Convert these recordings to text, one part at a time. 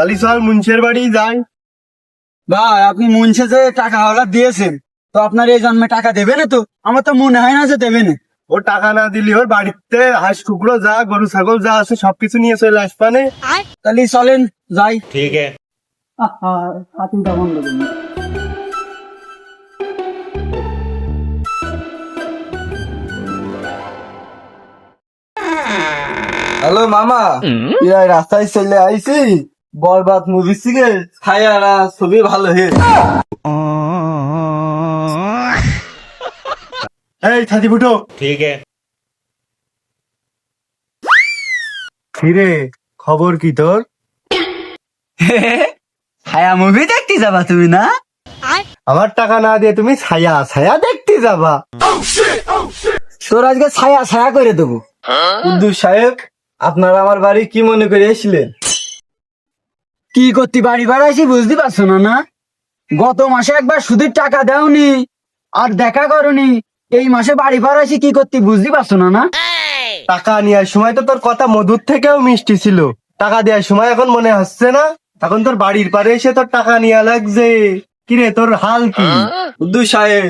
তাহলে চল মুন্সের বাড়ি যাই। ভাই আপনি মুন্সে যে টাকা হলা দিয়েছেন, তো আপনার এই জন্মে টাকা দেবে না? তো আমার তো মনে হয় না যে দেবে না। ও টাকা না দিলি ওর বাড়িতে হাঁস কুকুরো যা গরু ছাগল যা আছে সবকিছু নিয়ে চলে আসবানে। তাহলে চলেন যাই। ठीक है। হাতিটা বন্ধ করুন। হ্যালো মামা, ইয়ার রাস্তায় চলে আইছি বরবাদ মুভি থেকে ছায়ারা ছবি ভালো হে। এই ছাতি ফুটো। ठीक है। ফিরে খবর কি তোর? ছায়া মুভি দেখতে যাবা তুমি না? আমার টাকা না দিয়ে তুমি ছায়া ছায়া দেখতে যাবা? তোর আজকে ছায়া ছায়া করে দেবো। কুদ্দুস সাহেব, আপনারা আমার বাড়ি কি মনে করে এসেছিলেন? কি করতে বাড়ি বাড়াইছি বুঝতে পারছো না? না গত মাসে একবার সুদের টাকা দাওনি আর দেখা করনি, এই মাসে বাড়ি বাড়াইছি কি করতে বুঝতে পারছো না? না টাকা নেওয়ার সময় তো তোর কথা মধুর থেকেও মিষ্টি ছিল, টাকা দেওয়ার সময় এখন মনে হচ্ছে না? এখন তোর বাড়ির পারে এসে তোর টাকা নেওয়া লাগছে। কিরে তোর হাল কি? কুদ্দুস সাহেব,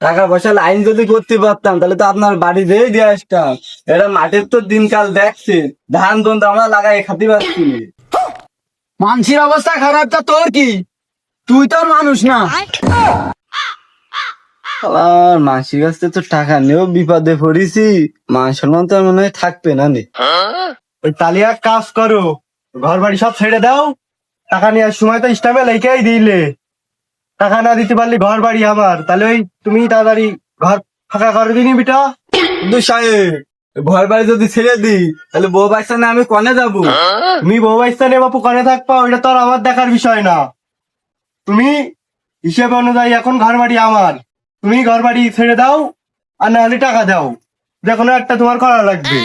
টাকা পয়সা লাইন যদি করতে পারতাম তাহলে তো আপনার বাড়ি দিয়ে দিয়ে আসতাম। এরা মাঠের তো দিনকাল দেখছে, ধান দন তো আমরা লাগাই খাতে পারছি না। মানসির অবস্থা খারাপ, তা তোর কি? তুই তোর মানুষ না। আর মাসির কাছ থেকে তো টাকা নিয়েও বিপদে পড়েছি, মান সম্মান তো আর মনে হয় থাকবে না নে। ওই তালিয়া কাজ করো, ঘর বাড়ি সব ছেড়ে দাও। টাকা নেওয়ার সময় তো ইস্টামে লেখাই দিলে, টাকা না দিতে পারলে ঘর বাড়ি আমার, তাহলে ওই তুমি তাড়াতাড়ি ঘর ফাঁকা করে দিনি বিটা। কুদ্দুস সাহেব, ঘর বাড়ি যদি ছেড়ে দিই তাহলে বউ বাচ্চা না আমি কনে যাবো? তুমি বউ বাচ্চা নিয়ে বাপু কনে থাকবা ওইটা তো আর আমার দেখার বিষয় না। তুমি হিসেব অনুযায়ী এখন ঘর বাড়ি আমার, তুমি ঘর বাড়ি ছেড়ে দাও আর না হলে টাকা দাও, যে কোনো একটা তোমার করা লাগবে।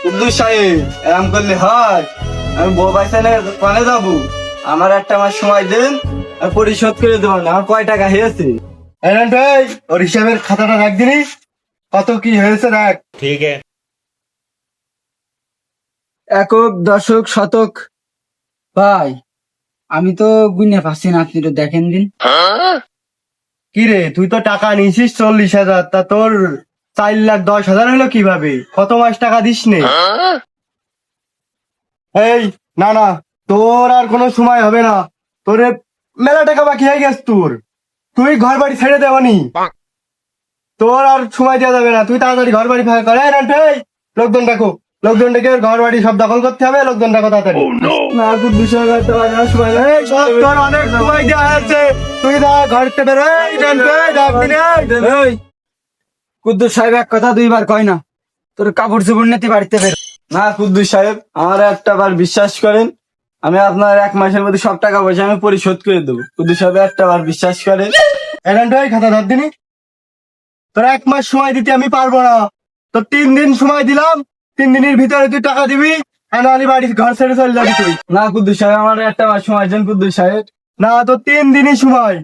কুদ্দুস সাহেব, এরম করলে হয়? আমি বউ বাচ্চা নিয়ে কনে যাবো? আমার একটা মাস সময় দেন আর পরিশোধ করে দেবো না। আমার কয় টাকা হয়েছে? এই ওর হিসাবের খাতাটা রাখ দিনি, কত কি হয়েছে দেখ। ठीक है। একক দশক শতক। ভাই আমি তো গুনে পাচ্ছি না, আপনি তো দেখেন দিন। কিরে তুই তো টাকা নিয়েছিস 40,000, তা তোর 4,10,000 হলো কিভাবে? কত মাস টাকা দিস নে? এই না না, তোর আর কোনো সময় হবে না, তোর মেলা টাকা বাকি হয়ে গেছে তোর, তুই ঘর বাড়ি ছেড়ে দেবনি, তোর আর সময় দেওয়া যাবে না, তুই তাড়াতাড়ি ঘর বাড়ি ফাঁকা করে। এই লোকজন ডাকো, লোকজন ডেকে ঘর বাড়ি সব দখল করতে হবে, লোকজন ডাকো তাড়াতাড়ি। না কুদ্দুস সাহেব, আর তো আমার সময় নেই। এই সব তোর অনেক সময় দেওয়া হয়েছে, তুই যা ঘর থেকে বেরো। এই, কুদ্দুস সাহেব এক কথা দুইবার কয় না, তোর কাপড় চোপড় নিতে বাড়িতে বের। না কুদ্দুস সাহেব, আমার একটা বার বিশ্বাস করেন, আমি আপনার 1 মাসের মধ্যে সব টাকা পয়সা আমি পরিশোধ করে দেবো। কুদ্দুস সাহেব একটা বার বিশ্বাস করেন। খাতা ধর দিনি, তোর 1 মাস সময় দিতে আমি পারবো না, তো 3 দিন সময় দিলাম, 3 দিনের ভিতরে তুই টাকা দিবি, আর নাহলে বাড়ি ঘর ছেড়ে চলে যাবি তুই। না কুদ্দুস সাহেব, আমার একটা বার সময় দেন কুদ্দুস সাহেব। না তো 3 দিনই সময়।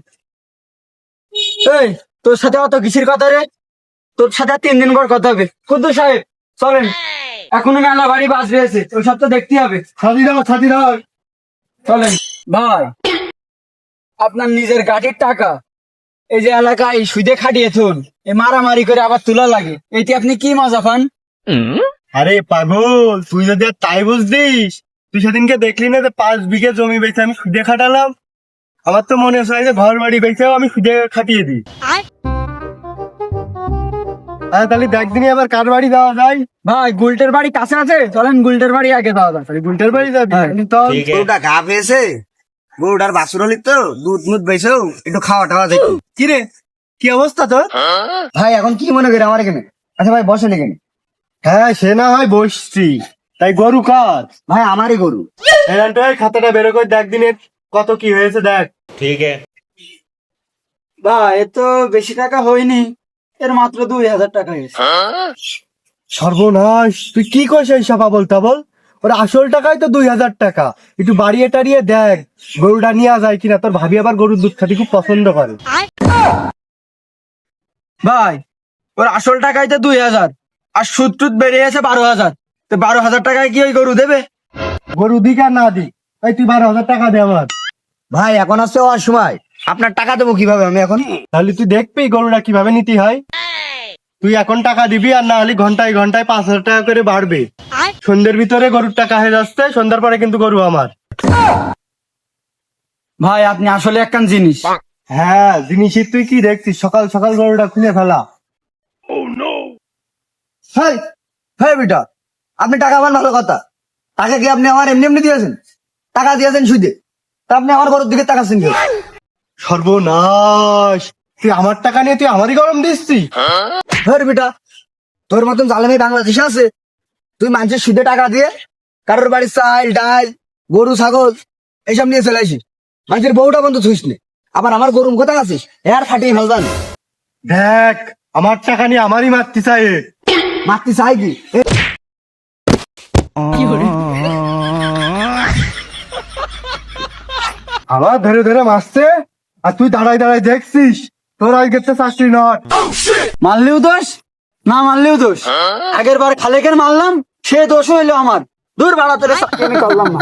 এই তোর সাথে অত কিসের কথা রে? তোর সাথে 3 দিন পর কথা হবে। কুদ্দুস সাহেব চলেন, এখনো মেলা বাড়ি বাস রয়েছে, ওই সব তো দেখতে হবে। ছাতি দাও। চলেন ভাই, আপনার নিজের গাড়ির টাকা এই যে এলাকায় সুদে খাটিয়েছুন, এই মারামারি করে আবার তোলা লাগে, এতে আপনি কি মজা পান? আরে পাগল, তুই যদি আর তাই বুঝতিস, তুই সেদিনকে দেখলি না যে 5 বিঘে জমি বেচে আমি সুদে খাটালাম? আমার তো মনে হয় যে ঘর বাড়ি বেচেও আমি সুদে খাটিয়ে দিই। আরে তাহলে দেখ দিনই আবার কার বাড়ি যাওয়া যায়। ভাই গুলটের বাড়ি কাছে আছে, চলেন গুলটের বাড়ি আগে যাওয়া যায়। গুলটের বাড়ি যাবি? তো ठीक है। গরুটা ঘা পেয়েছে, গরুটার বাছুর হলি তো দুধ মুধ বেছেও একটু খাওয়া টাওয়া দেখি। কি রে, কি অবস্থা তোর? ভাই এখন কি মনে করে আমার এখানে? আচ্ছা ভাই বসেন এখানে। হ্যাঁ সে না হয় বসছি, তাই গরু কার? ভাই আমারই গরু। এই খাতাটা বের করে দেখ দিনের কত কি হয়েছে দেখ। ठीक है। ভাই এ তো বেশি টাকা হয়নি, এর মাত্র 2,000 টাকা হয়েছে। সর্বনাশ, তুই কি করছিস এইসব আবল তাবল? ওর আসল টাকাই তো 2,000 টাকা, একটু বাড়িয়ে টাড়িয়ে দেখ গরুটা নিয়ে যায় কিনা। তোর ভাবি আবার গরুর দুধ খাতে খুব পছন্দ করে। ভাই ওর আসল টাকাই তো 2,000, আর সুদ টুদ বেড়ে আছে 12,000, তো 12,000 টাকায় কি ওই গরু দেবে? গরু দিক আর না দিক, এই তুই 12,000 টাকা দে আমার। ভাই এখন আসছে ওর সময়, আপনার টাকা দেবো কিভাবে আমি এখন? তাহলে তুই দেখবি গরুটা কিভাবে নিতে হয়। তুই এখন টাকা দিবি, আর না হলে ঘন্টায় ঘন্টায় 5,000 টাকা করে বাড়বে। সন্ধ্যের ভিতরে গরুর টাকা হয়ে যাচ্ছে, সন্ধ্যার পরে কিন্তু গরু আমার। ভাই আপনি আসলে একখান জিনিস। হ্যাঁ, জিনিসই তুই কি দেখছিস? সকাল সকাল গরুটা খুলে ফেলা। হেই হেই বেটা, আপনি টাকা পান ভালো কথা, টাকা কি আপনি আমার এমনি এমনি দিয়েছেন? টাকা দিয়েছেন সুদে, তা আপনি আমার গরুর দিকে তাকাচ্ছেন কেউ? সর্বনাশ, তুই আমার টাকা নিয়ে তুই আমারই গরম দিচ্ছিস। হেই বেটা, তোর মতন জালেমি বাংলাদেশে আছে? তুই মানুষের সুদে টাকা দিয়ে কারোর বাড়ির চাল ডাল গরু ছাগল এইসব নিয়ে চলে আসিস, মানুষের বউটা বন্ধ থুইস নে, আবার আমার গরুম কোথায় আছিস এর ফাটিয়ে ফেলবান। দেখ, আমার টাকা নিয়ে আমারই মারতে চাই এ। মারতে চাই কি? আমার ধরে ধরে মারছে, আর তুই দাঁড়াই দাঁড়াই দেখছিস। তোর আজকে তো চাকরি নট। মারলেও দোষ, না মারলেও দোষ। আগের বার খালেকের মারলাম, সে দোষ হইলো আমার। দূর বাড়া তোরে চাকরি আমি করলাম না।